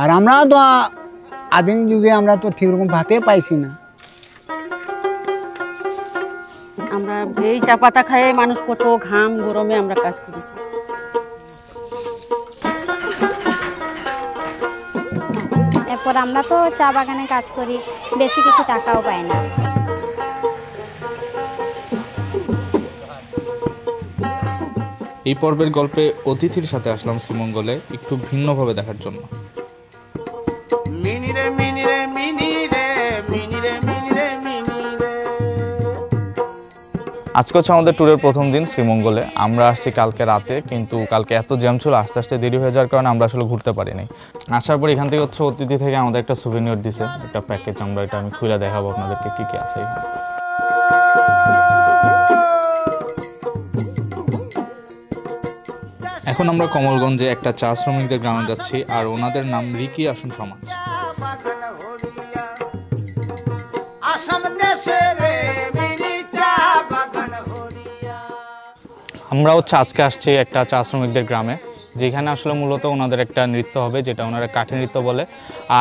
আর আমরা তো আদিম যুগে আমরা তো ঠিক রকম ভাতে পাইছি না। আমরা এই চা পাতা খায়ে মানুষ কত ঘাম গরমে আমরা কাজ করেছি। এরপর আমরা তো চা বাগানে কাজ করি, বেশি কিছু টাকাও পাই না। এই পর্বের গল্পে অতিথির সাথে আসলাম শ্রীমঙ্গলে একটু ভিন্নভাবে দেখার জন্য। আজকে হচ্ছে আমাদের ট্যুরের প্রথম দিন শ্রীমঙ্গলে। আমরা আসছি কালকে রাতে, কিন্তু কালকে এত জ্যাম ছিল, আস্তে আস্তে দেরি হয়ে যাওয়ার কারণে আমরা আসলে ঘুরতে পারিনি। আসার পর এখান থেকে হচ্ছে অতিথি থেকে আমাদের একটা সুভিনিয়র দিছে, একটা প্যাকেজ। আমরা এটা আমি খুলে দেখাবো আপনাদেরকে কি কি আছে এখানে। এখন আমরা কমলগঞ্জে একটা চা শ্রমিকদের গ্রামে যাচ্ছি, আর ওনাদের নাম রিকি আসন সমাজ। আমরা হচ্ছে আজকে আসছি একটা চা শ্রমিকদের গ্রামে, যেখানে আসলে মূলত ওনাদের একটা নৃত্য হবে, যেটা ওনারা কাঠি নৃত্য বলে।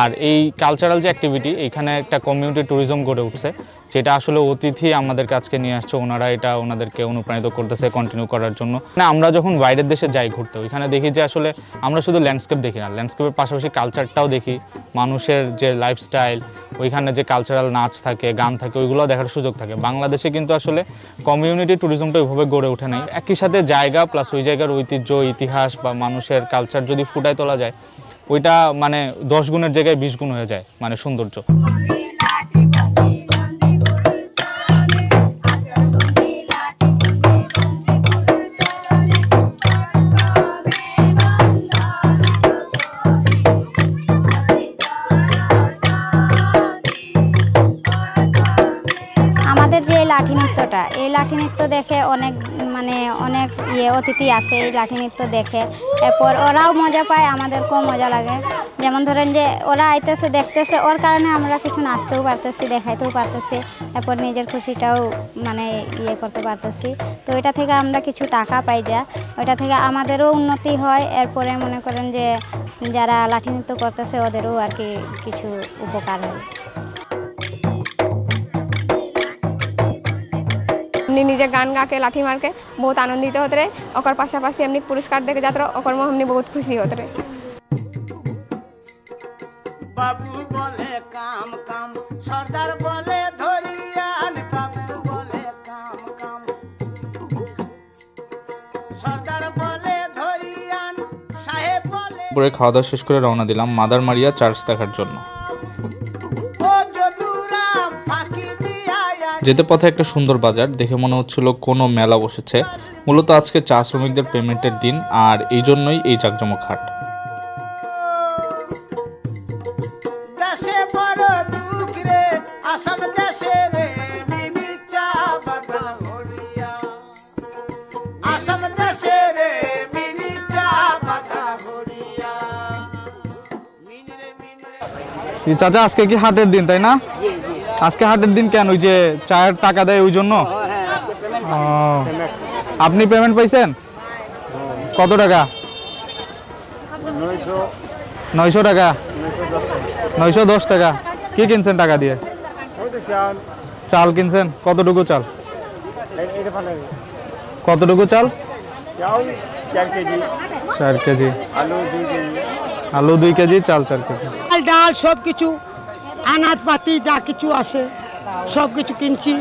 আর এই কালচারাল যে অ্যাক্টিভিটি, এইখানে একটা কমিউনিটি ট্যুরিজম গড়ে উঠছে, যেটা আসলে অতিথি আমাদের কাছকে নিয়ে আসছে। ওনারা এটা ওনাদেরকে অনুপ্রাণিত করতেছে কন্টিনিউ করার জন্য। মানে আমরা যখন বাইরের দেশে যাই ঘুরতে, ওইখানে দেখি যে আসলে আমরা শুধু ল্যান্ডস্কেপ দেখি না, ল্যান্ডস্কেপের পাশাপাশি কালচারটাও দেখি, মানুষের যে লাইফস্টাইল, ওইখানে যে কালচারাল নাচ থাকে, গান থাকে, ওইগুলো দেখার সুযোগ থাকে। বাংলাদেশে কিন্তু আসলে কমিউনিটি ট্যুরিজমটা ওইভাবে গড়ে ওঠে নাই। একই সাথে জায়গা প্লাস ওই জায়গার ঐতিহ্য, ইতিহাস বা মানুষের কালচার যদি ফুটায় তোলা যায়, ওইটা মানে 10 গুণের জায়গায় 20 গুণ হয়ে যায় মানে সৌন্দর্য। লাঠি নৃত্যটা, এই লাঠি নৃত্য দেখে অনেক অতিথি আসে এই লাঠি নৃত্য দেখে। এরপর ওরাও মজা পায়, আমাদেরকেও মজা লাগে। যেমন ধরেন যে ওরা আইতেছে দেখতেছে, ওর কারণে আমরা কিছু নাচতেও পারতেছি, দেখাইতেও পারতেছি, এরপর নিজের খুশিটাও করতে পারতেছি। তো এটা থেকে আমরা কিছু টাকা পাই, যা ওইটা থেকে আমাদেরও উন্নতি হয়। এরপরে মনে করেন যে যারা লাঠি নৃত্য করতেছে ওদেরও আর কি কিছু উপকার হয়। নিজে गान गा के लाठी मार के बहुत आनंदित होते रहे, और पाशापाशी हमने पुरस्कार देके जाते रहे, और हमने बहुत खुशी होते रहे। बाबू बोले काम काम, सरदार बोले धरियान, बाबू बोले काम काम, सरदार बोले धरियान, साहेब बोले। পরে খাওয়া দাওয়া শেষ করে রওনা দিলাম মাদার মারিয়া চার্চ দেখার জন্য। যেতে পথে একটা সুন্দর বাজার দেখে মনে হচ্ছিল কোনো মেলা বসেছে। মূলত আজকে চা শ্রমিকদের পেমেন্টের দিন, আর এই জন্যই এই জাকজমক হাট। চাচা আজকে কি হাটের দিন, তাই না? আজকে হাটের দিন কেন? ওই যে চায়ের টাকা দেয় ওই জন্য? আপনি পেমেন্ট পাইছেন কত টাকা? 900 টাকা, 910 টাকা। কি কিনছেন টাকা দিয়ে? চাল কিনছেন? কতটুকু চাল? কতটুকু চাল? 4 কেজি। আলু 2 কেজি, চাল 4 কেজি। ডাল সব কিছু আনাজপাতি যা কিছু আসে সব কিছু কিনছি,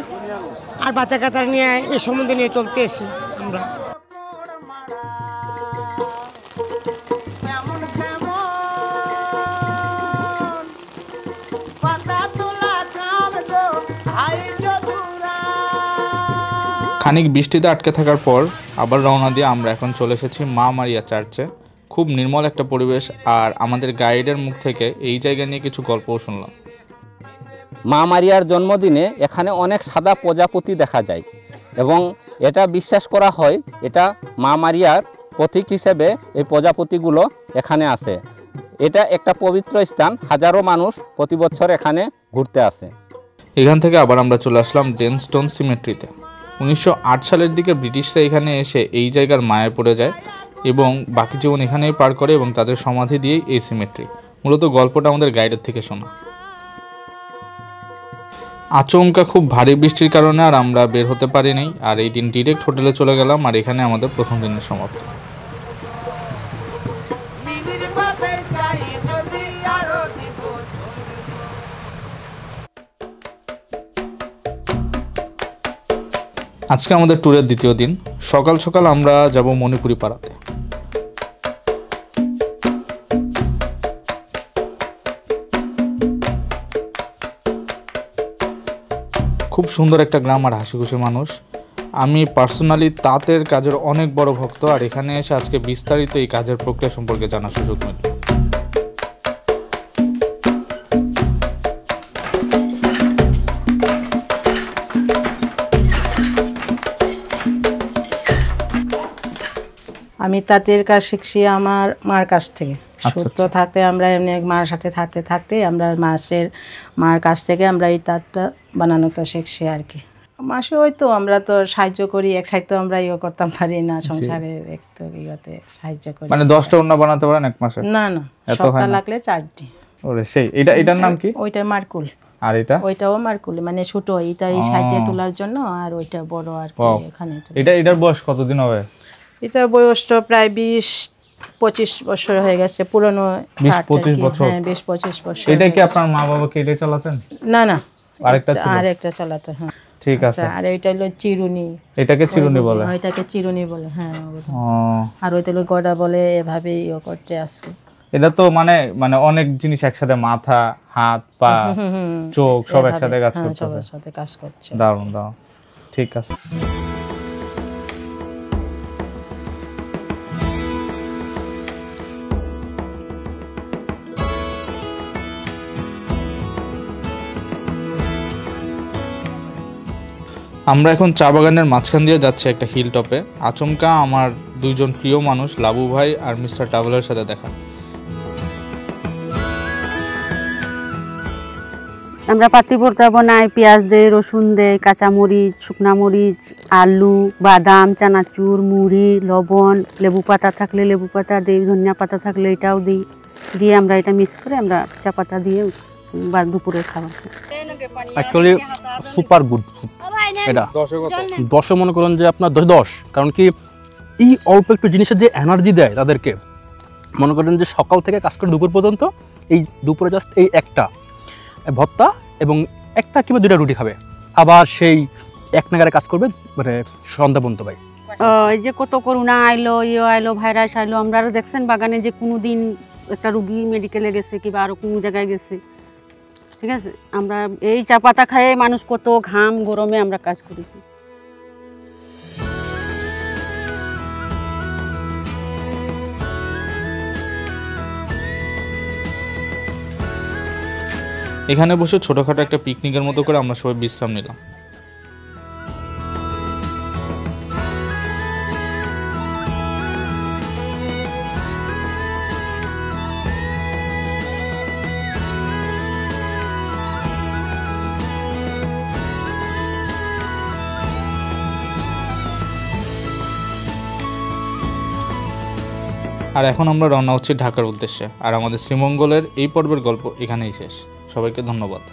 আর বাচ্চা কাচ্চা নিয়ে এই সম্বন্ধে নিয়ে চলতে এসি আমরা। খানিক বৃষ্টিতে আটকে থাকার পর আবার রওনা দিয়ে আমরা এখন চলে এসেছি মা মারিয়া চার্চে। খুব নির্মল একটা পরিবেশ, আর আমাদের গাইডের মুখ থেকে এই জায়গা নিয়ে কিছু গল্পও শুনলাম। মা মারিয়ার জন্মদিনে এখানে অনেক সাদা প্রজাপতি দেখা যায়, এবং এটা বিশ্বাস করা হয় এটা মা মারিয়ার প্রতীক হিসেবে এই প্রজাপতিগুলো এখানে আসে। এটা একটা পবিত্র স্থান, হাজারো মানুষ প্রতি বছর এখানে ঘুরতে আসে। এখান থেকে আবার আমরা চলে আসলাম ডেনস্টোন সিমেট্রিতে। 1908 সালের দিকে ব্রিটিশরা এখানে এসে এই জায়গার মায়ায় পড়ে যায় এবং বাকি জীবন এখানেই পার করে, এবং তাদের সমাধি দিয়েই এই সিমেট্রি। মূলত গল্পটা আমাদের গাইডের থেকে শোনা। আচমকা খুব ভারী বৃষ্টির কারণে আর আমরা বের হতে পারিনি, আর এই দিন ডিরেক্ট হোটেলে চলে গেলাম, আর এখানে আমাদের প্রথম দিনের সমাপ্তি। মিনির ভাবে চাই যদি আরো দিব আজকে আমাদের ট্যুরের দ্বিতীয় দিন। সকাল সকাল আমরা যাব মণিপুরি পাড়াতে। খুব সুন্দর একটা গ্রাম আর হাসিখুশি মানুষ। আমি পার্সোনালি তাঁতের কাজের অনেক বড় ভক্ত, আর এখানে এসে আজকে বিস্তারিত এই কাজের প্রক্রিয়া সম্পর্কে জানার সুযোগ মিলল। আমি তাঁতের কাজ শিখছি আমার মার কাছ থেকে। আচ্ছা, সূত্র থাকতে আমরা এমনি মার সাথে থাকতে থাকতে আমরা মার কাছ থেকে আমরা এই তাঁতটা বানানোটা শিখছি আর কি। মাসে ওই তো আমরা তো সাহায্য করি, এক সাইড তো আমরা ইয়ে করতাম পারি না, সংসারের একটু ইয়েতে সাহায্য করি। মানে 10টা ওড়না বানাতে পারেন এক মাসে? না না, সপ্তাহ লাগলে 4টি। ওরে সেই, এটার নাম কি? ওইটা মারকুল। আর এটা? ওইটাও মারকুল, মানে ছোট, এটা এই সাইডে তোলার জন্য, আর ওইটা বড় আর কি এখানে। এটার বয়স কতদিন হবে? এটা বয়স তো প্রায় 20-25 বছর হয়ে গেছে, পুরনো। 20-25 বছর? হ্যাঁ, 20-25 বছর। এটা কি আপনার মা বাবা কে এটা চালাতেন? না না, আরেকটা ছিল? আরেকটা চালাতো। হ্যাঁ ঠিক আছে। আর এটা হলো চিরুনি। এটাকে চিরুনি বলে? এটাকে চিরুনি বলে, হ্যাঁ। ও, আর ওইটা হলো গড়া বলে, এভাবে ইয়ে করতে আসছে। এটা তো মানে অনেক জিনিস একসাথে, মাথা, হাত, পা, চোখ সব একসাথে কাজ করতেছে। সবার সাথে কাজ করছে। দারুণ দারুণ, ঠিক আছে। আমরা এখন চা বাগানের মাঝখান দিয়ে যাচ্ছি একটা হিল টপে। আচমকা আমার দুইজন প্রিয় মানুষ লাবু ভাই আর মিস্টার ট্রাভেলের সাথে দেখা। আমরা পাতি ভর্তা বানাই, পেঁয়াজ দেই, রসুন দেই, কাঁচামরিচ, শুকনা মরিচ, আলু, বাদাম, চানাচুর, মুড়ি, লবণ, লেবু পাতা থাকলে লেবু পাতা দিই, ধনিয়া পাতা থাকলে এটাও দিই, দিয়ে আমরা এটা মিক্স করে আমরা চা পাতা দিয়ে বা দুপুরের খাবার খাই। অ্যাকচুয়ালি সুপার গুড এটা। 10-এ মনে করেন যে আপনার 10, কারণ কি এই অল্প একটু জিনিসের যে এনার্জি দেয় তাদেরকে, মনে করেন যে সকাল থেকে কাজ করে দুপুর পর্যন্ত, এই দুপুরে জাস্ট এই একটা ভর্তা এবং একটা কিংবা 2টা রুটি খাবে, আবার সেই এক নাগারে কাজ করবে মানে সন্ধ্যা পর্যন্ত। ভাই এই যে কত করোনা আইলো, আইলো, ভাইরাস আইলো, আমরা আরও দেখছেন বাগানে যে কোনো দিন একটা রুগী মেডিকেলে গেছে কিংবা আরও কোনো জায়গায় গেছে, ঠিক আছে। আমরা এই চা পাতা খায়ে মানুষ কত ঘাম গরমে আমরা কাজ করেছি। এখানে বসে ছোটখাটো একটা পিকনিকের মতো করে আমরা সবাই বিশ্রাম নিলাম। আর এখন আমরা রওনা হচ্ছি ঢাকার উদ্দেশ্যে। আর আমাদের শ্রীমঙ্গলের এই পর্বের গল্প এখানেই শেষ। সবাইকে ধন্যবাদ।